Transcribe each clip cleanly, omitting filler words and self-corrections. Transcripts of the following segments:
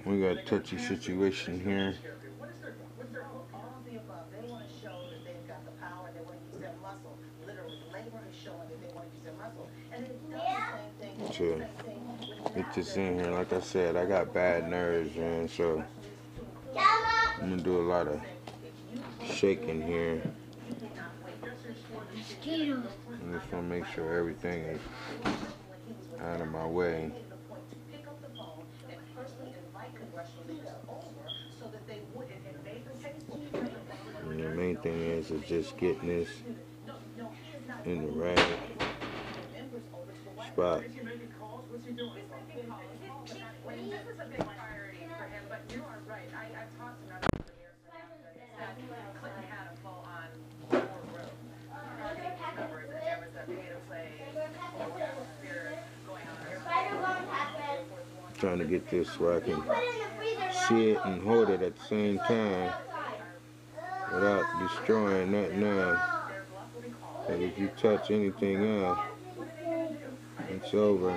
We got a touchy situation here. To get this in here, like I said, I got bad nerves, man, so I'm gonna do a lot of shaking here. I just wanna make sure everything is out of my way. And the main thing is just getting this in the right spot. Trying to get this where I can see it and hold it at the same time without destroying nothing else. And if you touch anything else, it's over.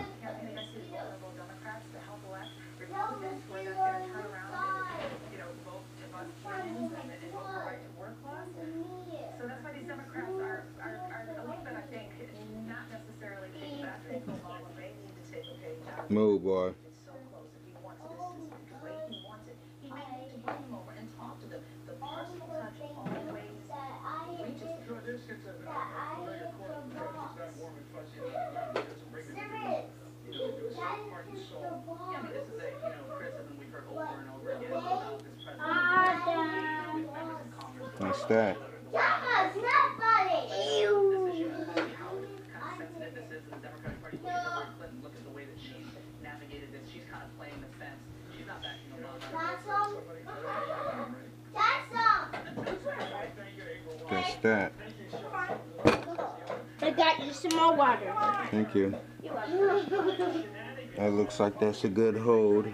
Move, boy. What's that? What's that? I got you some more water. Thank you. That looks like that's a good hold.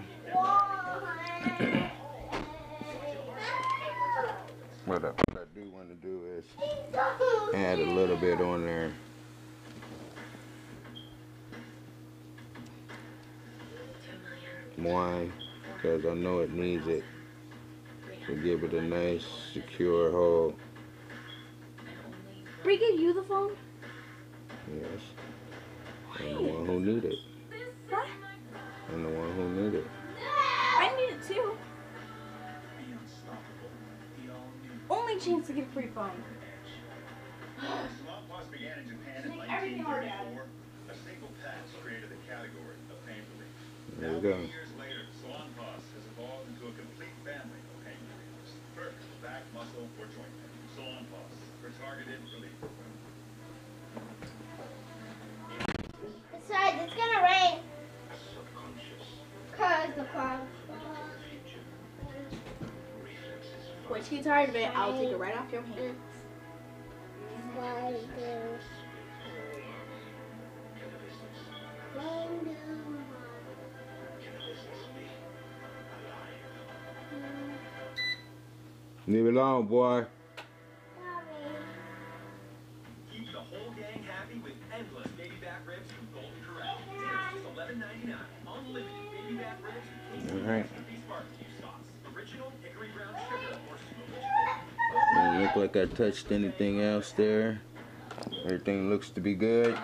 What I do want to do is add a little bit on there. Wine, because I know it needs it to give it a nice, secure hold. We give you the phone? Yes. I'm the one who need it. What? I'm the one who need it. I need it too. Only chance to get a free phone. Began in Japan in 1934. A single patch created the category of pain relief. There we go. Years later, salon pause has evolved into a complete family of pain relievers. First, back, muscle, or joint pain. Salon pause for targeted relief. Besides, it's gonna rain. Cause the clouds. Once you get tired of it, I'll take it right off your hands. Leave it alone, boy. Keep the whole gang happy with endless baby back ribs from Golden Corral. Just $11.99. Unlimited baby back ribs. All right. Barbecue sauce. Original hickory brown sugar or smoked. Doesn't look like I touched anything else there. Everything looks to be good.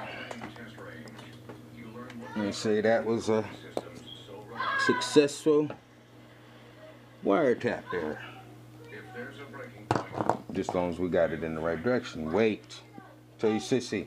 Let me say that was a successful wiretap there. Just as long as we got it in the right direction. Wait. Tell your sissy.